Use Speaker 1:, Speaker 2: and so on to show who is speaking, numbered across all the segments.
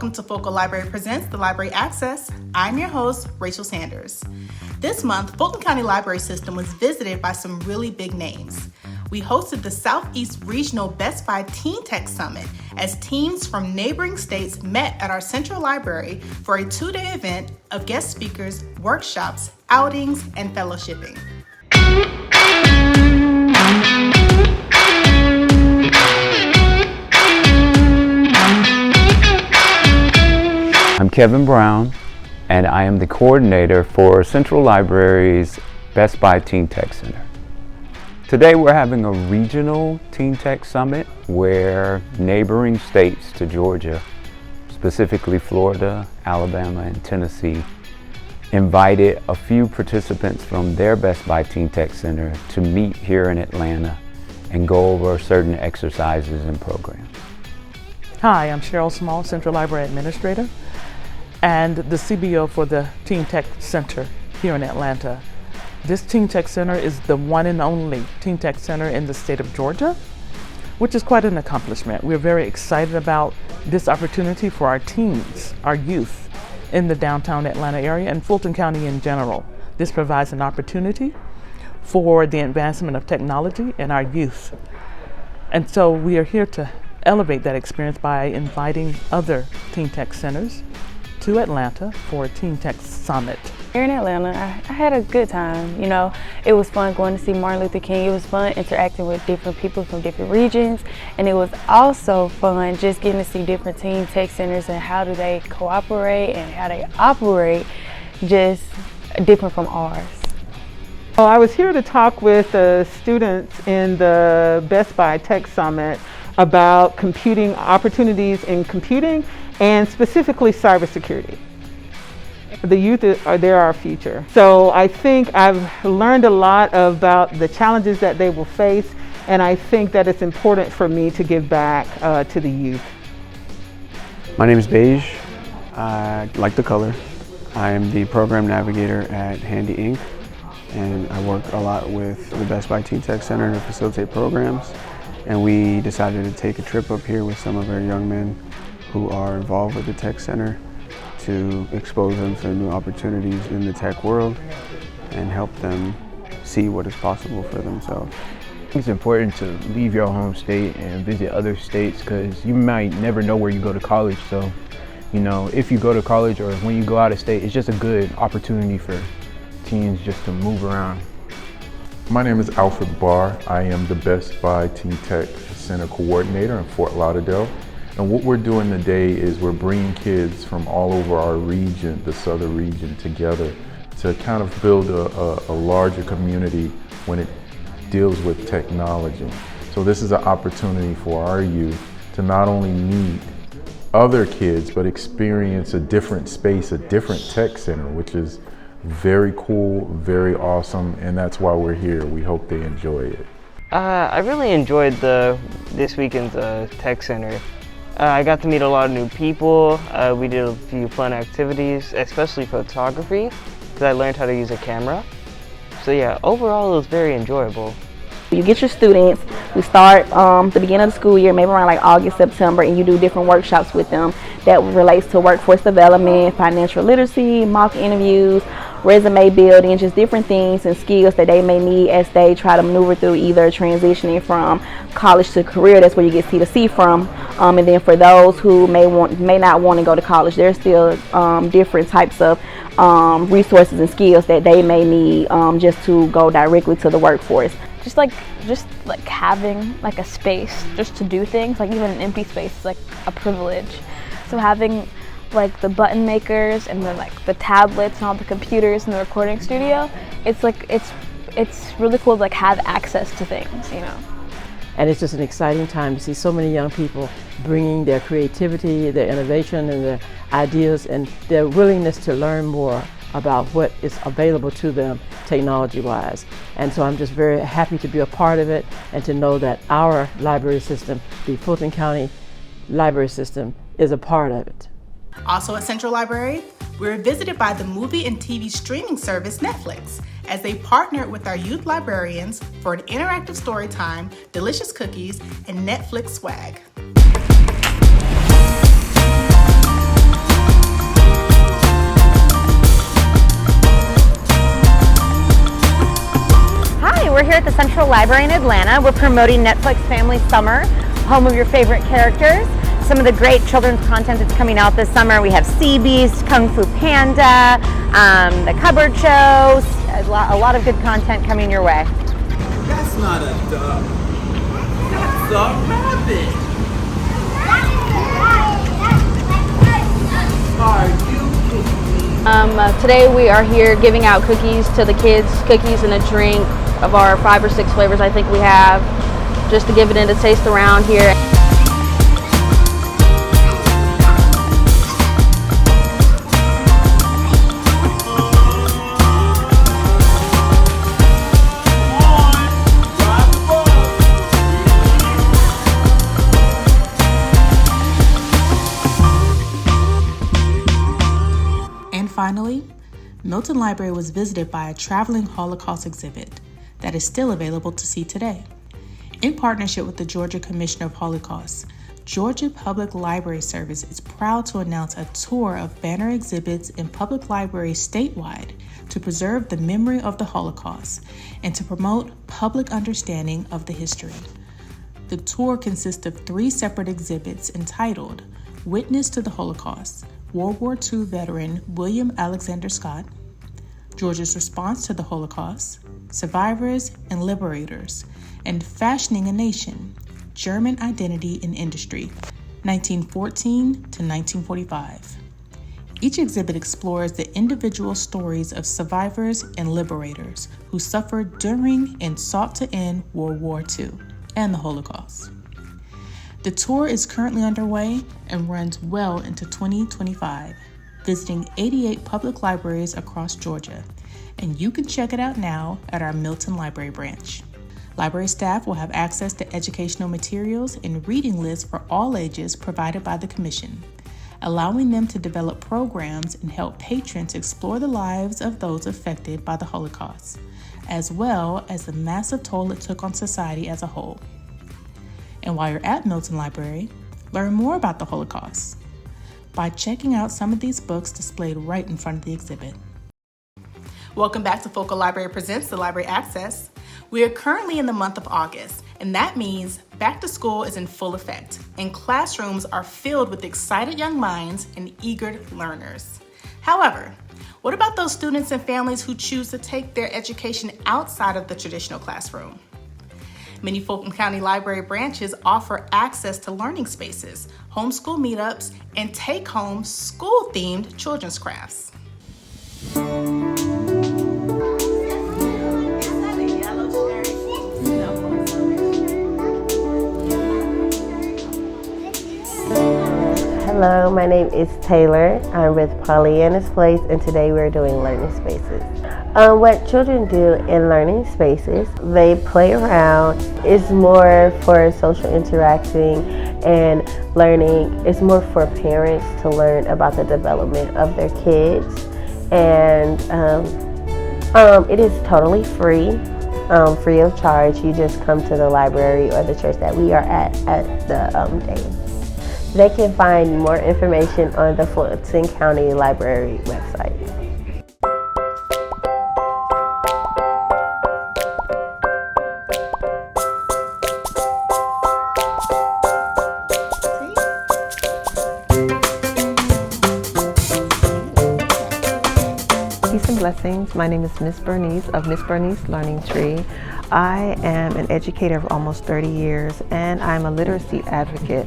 Speaker 1: Welcome to Focal Library Presents the Library Access. I'm your host, Rachel Sanders. This month, Fulton County Library System was visited by some really big names. We hosted the Southeast Regional Best Buy Teen Tech Summit as teams from neighboring states met at our central library for a 2-day event of guest speakers, workshops, outings, and fellowshipping.
Speaker 2: I'm Kevin Brown, and I am the coordinator for Central Library's Best Buy Teen Tech Center. Today we're having a regional Teen Tech Summit where neighboring states to Georgia, specifically Florida, Alabama, and Tennessee, invited a few participants from their Best Buy Teen Tech Center to meet here in Atlanta and go over certain exercises and programs.
Speaker 3: Hi, I'm Cheryl Small, Central Library Administrator and the CBO for the Teen Tech Center here in Atlanta. This Teen Tech Center is the one and only Teen Tech Center in the state of Georgia, which is quite an accomplishment. We're very excited about this opportunity for our teens, our youth in the downtown Atlanta area and Fulton County in general. This provides an opportunity for the advancement of technology and our youth. And so we are here to elevate that experience by inviting other Teen Tech Centers to Atlanta for a Teen Tech Summit.
Speaker 4: Here in Atlanta, I had a good time. You know, it was fun going to see Martin Luther King. It was fun interacting with different people from different regions. And it was also fun just getting to see different Teen Tech Centers and how do they cooperate and how they operate just different from ours.
Speaker 5: Well, I was here to talk with the students in the Best Buy Tech Summit about computing opportunities in computing and specifically cybersecurity. The youth they're our future. So I think I've learned a lot about the challenges that they will face, and I think that it's important for me to give back to the youth.
Speaker 6: My name is Beige. I like the color. I am the program navigator at Handy Inc. and I work a lot with the Best Buy Teen Tech Center to facilitate programs. And we decided to take a trip up here with some of our young men who are involved with the Tech Center to expose them to new opportunities in the tech world and help them see what is possible for themselves.
Speaker 7: It's important to leave your home state and visit other states because you might never know where you go to college. So, you know, if you go to college or when you go out of state, it's just a good opportunity for teens just to move around.
Speaker 8: My name is Alfred Barr. I am the Best Buy Teen Tech Center Coordinator in Fort Lauderdale. And what we're doing today is we're bringing kids from all over our region, the southern region, together to kind of build a larger community when it deals with technology. So this is an opportunity for our youth to not only meet other kids, but experience a different space, a different tech center, which is very cool, very awesome, and that's why we're here. We hope they enjoy it.
Speaker 9: I really enjoyed this weekend's Tech Center. I got to meet a lot of new people. We did a few fun activities, especially photography, because I learned how to use a camera. So yeah, overall it was very enjoyable.
Speaker 4: You get your students, we start the beginning of the school year, maybe around like August, September, and you do different workshops with them that relates to workforce development, financial literacy, mock interviews, resume building, just different things and skills that they may need as they try to maneuver through either transitioning from college to career. That's where you get C2C from. And then for those who may not want to go to college, there's still different types of resources and skills that they may need just to go directly to the workforce.
Speaker 10: Just like having like a space just to do things, like even an empty space is like a privilege. So having like the button makers and then like the tablets and all the computers in the recording studio, it's really cool to like have access to things, you know.
Speaker 11: And it's just an exciting time to see so many young people bringing their creativity, their innovation, and their ideas, and their willingness to learn more about what is available to them technology-wise. And so I'm just very happy to be a part of it and to know that our library system, the Fulton County Library System, is a part of it.
Speaker 1: Also at Central Library, we were visited by the movie and TV streaming service Netflix as they partnered with our youth librarians for an interactive story time, delicious cookies, and Netflix swag.
Speaker 12: we're here at the Central Library in Atlanta. We're promoting Netflix Family Summer, home of your favorite characters. Some of the great children's content that's coming out this summer. We have Sea Beast, Kung Fu Panda, the Cupboard Show, a lot of good content coming your way.
Speaker 13: That's not a duck. That's a rabbit. Are you kidding me?
Speaker 14: Today we are here giving out cookies to the kids, cookies and a drink of our 5 or 6 flavors I think we have, just to give it a taste around here.
Speaker 1: Finally, Milton Library was visited by a traveling Holocaust exhibit that is still available to see today. In partnership with the Georgia Commissioner of Holocaust, Georgia Public Library Service is proud to announce a tour of banner exhibits in public libraries statewide to preserve the memory of the Holocaust and to promote public understanding of the history. The tour consists of 3 separate exhibits entitled Witness to the Holocaust, World War II veteran William Alexander Scott, Georgia's Response to the Holocaust, Survivors and Liberators, and Fashioning a Nation, German Identity in Industry, 1914 to 1945. Each exhibit explores the individual stories of survivors and liberators who suffered during and sought to end World War II and the Holocaust. The tour is currently underway and runs well into 2025, visiting 88 public libraries across Georgia, and you can check it out now at our Milton Library branch. Library staff will have access to educational materials and reading lists for all ages provided by the Commission, allowing them to develop programs and help patrons explore the lives of those affected by the Holocaust, as well as the massive toll it took on society as a whole. And while you're at Milton Library, learn more about the Holocaust by checking out some of these books displayed right in front of the exhibit. Welcome back to Focal Library Presents the Library Access. We are currently in the month of August, and that means back to school is in full effect, and classrooms are filled with excited young minds and eager learners. However, what about those students and families who choose to take their education outside of the traditional classroom? Many Fulton County Library branches offer access to learning spaces, homeschool meetups, and take-home school-themed children's crafts.
Speaker 15: Hello, my name is Taylor. I'm with Pollyanna's Place, and today we're doing learning spaces. What children do in learning spaces, they play around. It's more for social interacting and learning. It's more for parents to learn about the development of their kids. And it is totally free, free of charge. You just come to the library or the church that we are at the day. They can find more information on the Fulton County Library website.
Speaker 16: Peace and blessings. My name is Miss Bernice of Miss Bernice Learning Tree. I am an educator of almost 30 years, and I'm a literacy advocate.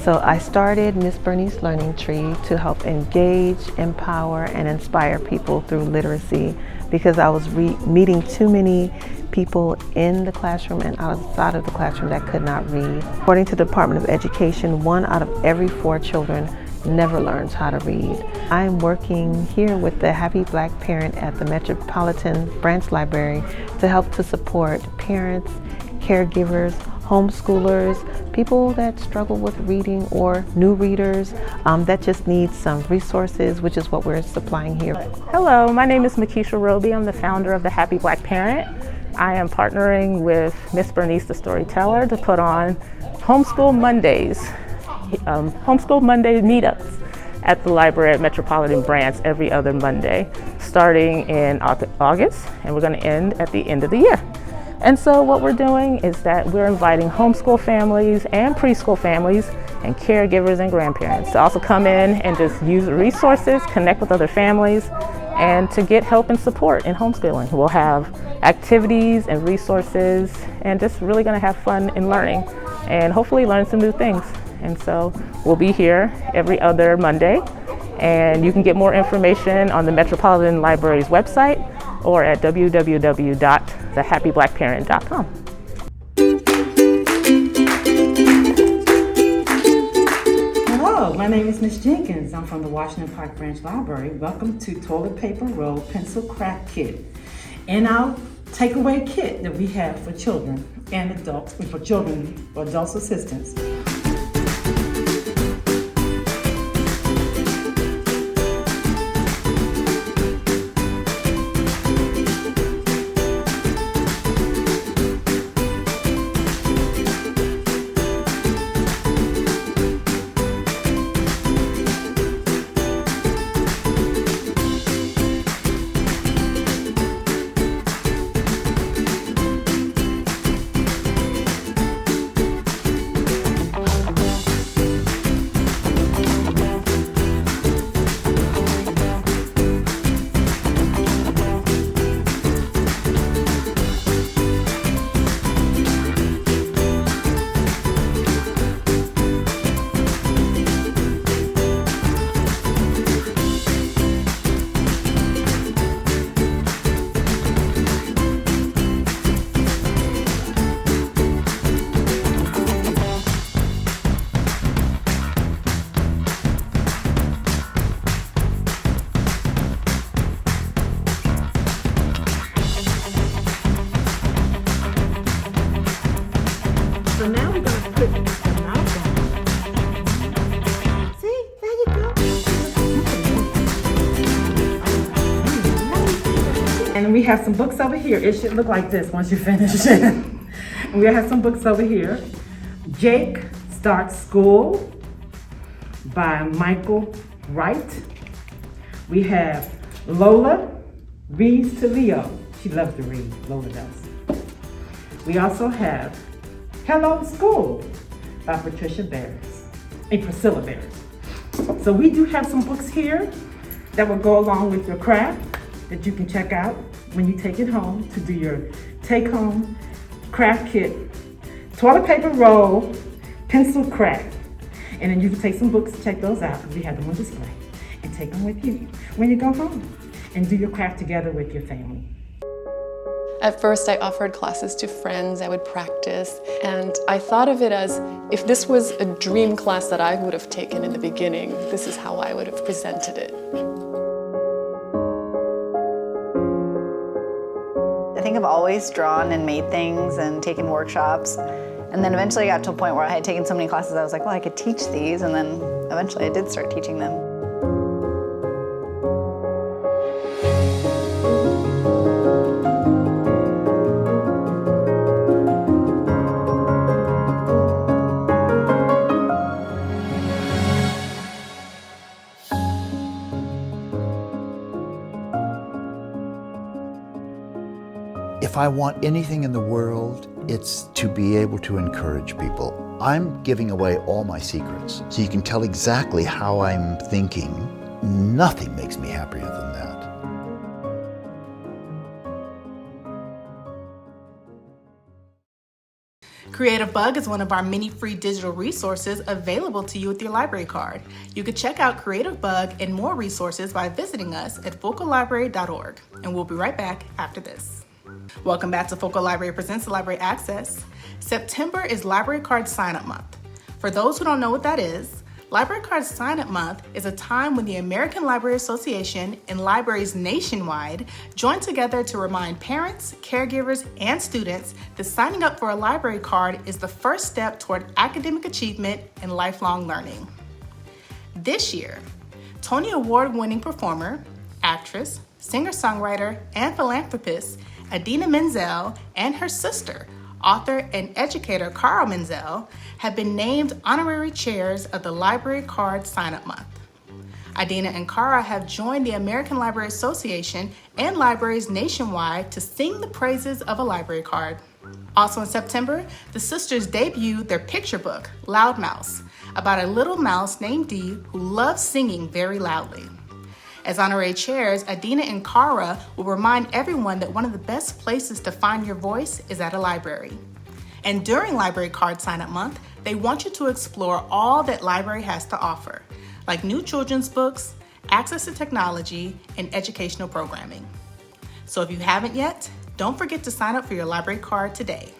Speaker 16: So I started Miss Bernice Learning Tree to help engage, empower, and inspire people through literacy because I was meeting too many people in the classroom and outside of the classroom that could not read. According to the Department of Education, 1 out of every 4 children never learns how to read. I'm working here with the Happy Black Parent at the Metropolitan Branch Library to help to support parents, caregivers, homeschoolers, people that struggle with reading or new readers that just need some resources, which is what we're supplying here.
Speaker 17: Hello, my name is Makisha Roby. I'm the founder of the Happy Black Parent. I am partnering with Miss Bernice the Storyteller to put on Homeschool Mondays, Homeschool Monday meetups at the library at Metropolitan Branch every other Monday, starting in August, and we're going to end at the end of the year. And so what we're doing is that we're inviting homeschool families and preschool families and caregivers and grandparents to also come in and just use the resources, connect with other families, and to get help and support in homeschooling. We'll have activities and resources and just really gonna have fun in learning and hopefully learn some new things. And so we'll be here every other Monday, and you can get more information on the Metropolitan Library's website or at www.thehappyblackparent.com.
Speaker 18: Hello, my name is Ms. Jenkins. I'm from the Washington Park Branch Library. Welcome to Toilet Paper Roll Pencil Craft Kit and our takeaway kit that we have for children and adults, for children, for adults assistance. So now we're going to put the mouth on. See, there you go. And we have some books over here. It should look like this once you finish it. And we have some books over here. Jake Starts School by Michael Wright. We have Lola Reads to Leo. She loves to read, Lola does. We also have Hello School by Priscilla Barris. So we do have some books here that will go along with your craft that you can check out when you take it home to do your take-home craft kit, toilet paper roll, pencil craft. And then you can take some books and check those out because we have them on display and take them with you when you go home and do your craft together with your family.
Speaker 19: At first, I offered classes to friends, I would practice, and I thought of it as if this was a dream class that I would have taken in the beginning, this is how I would have presented it.
Speaker 20: I think I've always drawn and made things and taken workshops, and then eventually I got to a point where I had taken so many classes I was like, well, I could teach these, and then eventually I did start teaching them.
Speaker 21: If I want anything in the world, it's to be able to encourage people. I'm giving away all my secrets, so you can tell exactly how I'm thinking. Nothing makes me happier than that.
Speaker 1: Creative Bug is one of our many free digital resources available to you with your library card. You can check out Creative Bug and more resources by visiting us at focallibrary.org. And we'll be right back after this. Welcome back to Focal Library Presents Library Access. September is Library Card Sign-Up Month. For those who don't know what that is, Library Card Sign-Up Month is a time when the American Library Association and libraries nationwide join together to remind parents, caregivers, and students that signing up for a library card is the first step toward academic achievement and lifelong learning. This year, Tony Award-winning performer, actress, singer-songwriter, and philanthropist Idina Menzel and her sister, author and educator Carl Menzel, have been named honorary chairs of the Library Card Sign-Up Month. Adina and Cara have joined the American Library Association and libraries nationwide to sing the praises of a library card. Also in September, the sisters debuted their picture book, Loud Mouse, about a little mouse named Dee who loves singing very loudly. As honorary chairs, Adina and Cara will remind everyone that one of the best places to find your voice is at a library. And during Library Card Sign-Up Month, they want you to explore all that library has to offer, like new children's books, access to technology, and educational programming. So if you haven't yet, don't forget to sign up for your library card today.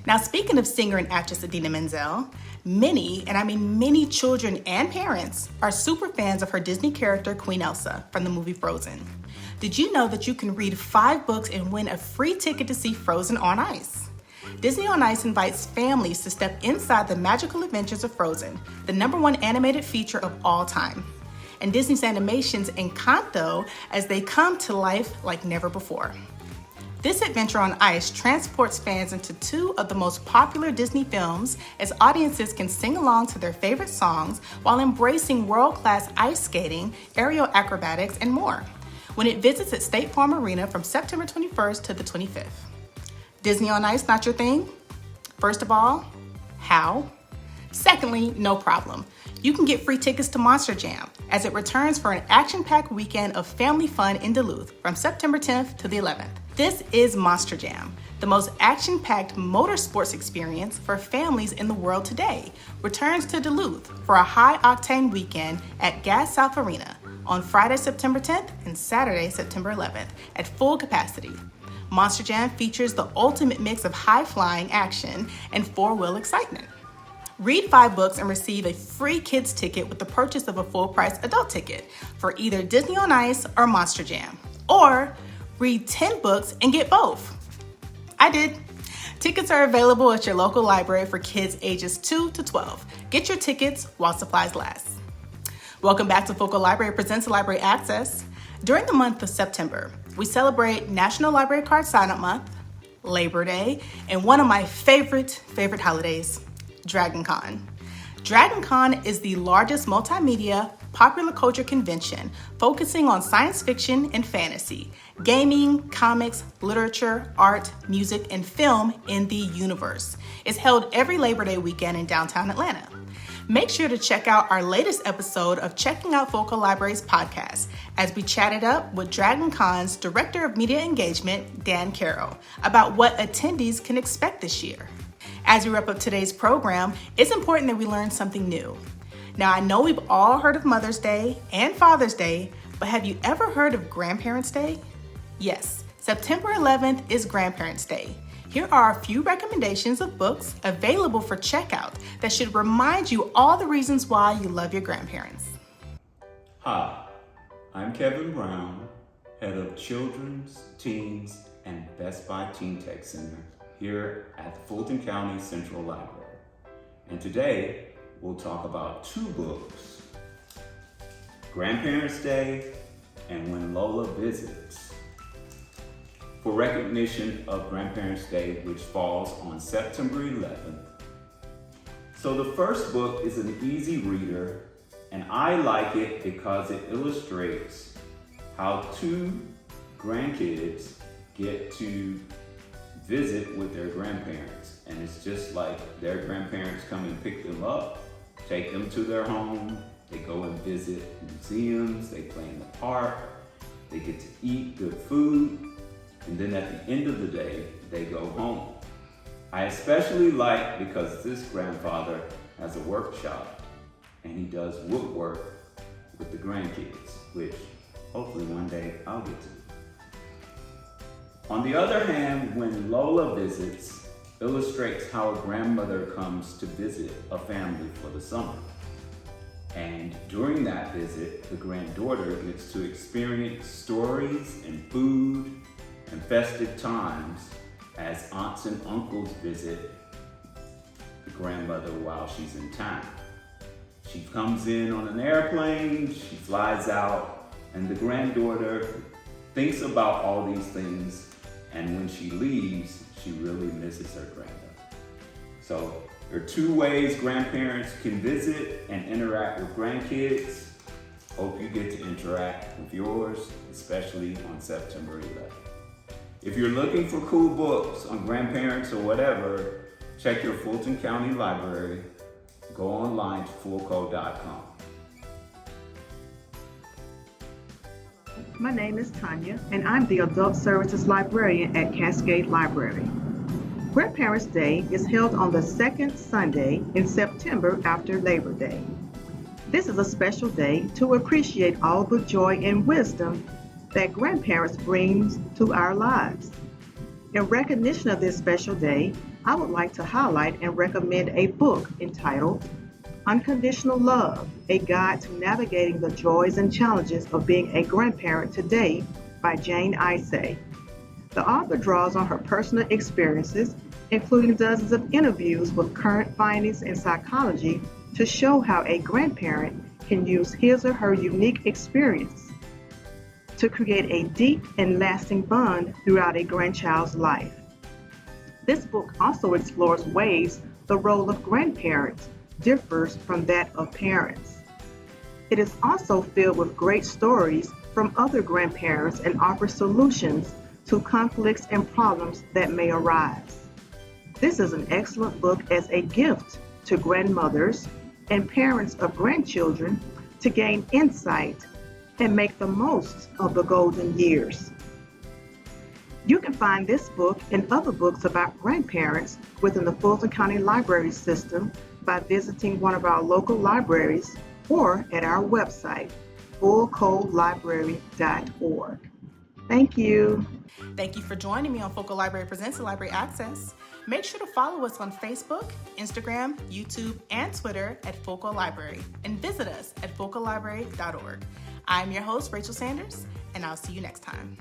Speaker 1: Now, speaking of singer and actress Idina Menzel, many, and I mean many children and parents are super fans of her Disney character Queen Elsa from the movie Frozen. Did you know that you can read 5 books and win a free ticket to see Frozen on Ice? Disney on Ice invites families to step inside the magical adventures of Frozen, the #1 animated feature of all time, and Disney's animations Encanto as they come to life like never before. This adventure on ice transports fans into 2 of the most popular Disney films as audiences can sing along to their favorite songs while embracing world-class ice skating, aerial acrobatics, and more when it visits at State Farm Arena from September 21st to the 25th. Disney on Ice not your thing? First of all, how? Secondly, no problem. You can get free tickets to Monster Jam as it returns for an action-packed weekend of family fun in Duluth from September 10th to the 11th. This is Monster Jam, the most action-packed motorsports experience for families in the world today, returns to Duluth for a high-octane weekend at Gas South Arena on Friday, September 10th and Saturday, September 11th at full capacity. Monster Jam features the ultimate mix of high-flying action and 4-wheel excitement. Read 5 books and receive a free kids ticket with the purchase of a full-price adult ticket for either Disney on Ice or Monster Jam. Or read 10 books and get both. I did. Tickets are available at your local library for kids ages 2 to 12. Get your tickets while supplies last. Welcome back to Focal Library Presents Library Access. During the month of September, we celebrate National Library Card Sign-Up Month, Labor Day, and one of my favorite holidays, Dragon Con. Dragon Con is the largest multimedia popular culture convention focusing on science fiction and fantasy, gaming, comics, literature, art, music, and film in the universe. It's held every Labor Day weekend in downtown Atlanta. Make sure to check out our latest episode of Checking Out Focal Libraries podcast as we chatted up with Dragon Con's Director of Media Engagement, Dan Carroll, about what attendees can expect this year. As we wrap up today's program, it's important that we learn something new. Now, I know we've all heard of Mother's Day and Father's Day, but have you ever heard of Grandparents' Day? Yes, September 11th is Grandparents' Day. Here are a few recommendations of books available for checkout that should remind you all the reasons why you love your grandparents.
Speaker 2: Hi, I'm Kevin Brown, head of Children's, Teens, and Best Buy Teen Tech Center here at the Fulton County Central Library. And today, we'll talk about 2 books, Grandparents' Day and When Lola Visits, for recognition of Grandparents' Day, which falls on September 11th. So the first book is an easy reader, and I like it because it illustrates how 2 grandkids get to visit with their grandparents. And it's just like their grandparents come and pick them up, take them to their home, they go and visit museums, they play in the park, they get to eat good food, and then at the end of the day, they go home. I especially like because this grandfather has a workshop and he does woodwork with the grandkids, which hopefully one day I'll get to. On the other hand, When Lola Visits illustrates how a grandmother comes to visit a family for the summer. And during that visit, the granddaughter gets to experience stories and food and festive times as aunts and uncles visit the grandmother while she's in town. She comes in on an airplane, she flies out, and the granddaughter thinks about all these things, and when she leaves, she really misses her granddaughter. So there are 2 ways grandparents can visit and interact with grandkids. Hope you get to interact with yours, especially on September 11th. If you're looking for cool books on grandparents or whatever, check your Fulton County Library. Go online to fulco.com.
Speaker 3: My name is Tanya, and I'm the Adult Services Librarian at Cascade Library. Grandparents' Day is held on the second Sunday in September after Labor Day. This is a special day to appreciate all the joy and wisdom that grandparents bring to our lives. In recognition of this special day, I would like to highlight and recommend a book entitled Unconditional Love, A Guide to Navigating the Joys and Challenges of Being a Grandparent Today by Jane Isay. The author draws on her personal experiences, including dozens of interviews with current findings in psychology, to show how a grandparent can use his or her unique experience to create a deep and lasting bond throughout a grandchild's life. This book also explores ways the role of grandparents differs from that of parents. It is also filled with great stories from other grandparents and offers solutions to conflicts and problems that may arise. This is an excellent book as a gift to grandmothers and parents of grandchildren to gain insight and make the most of the golden years. You can find this book and other books about grandparents within the Fulton County Library System by visiting one of our local libraries or at our website, fulcolibrary.org. Thank you.
Speaker 1: Thank you for joining me on Focal Library Presents the Library Access. Make sure to follow us on Facebook, Instagram, YouTube, and Twitter at Focal Library, and visit us at fulcolibrary.org. I'm your host, Rachel Sanders, and I'll see you next time.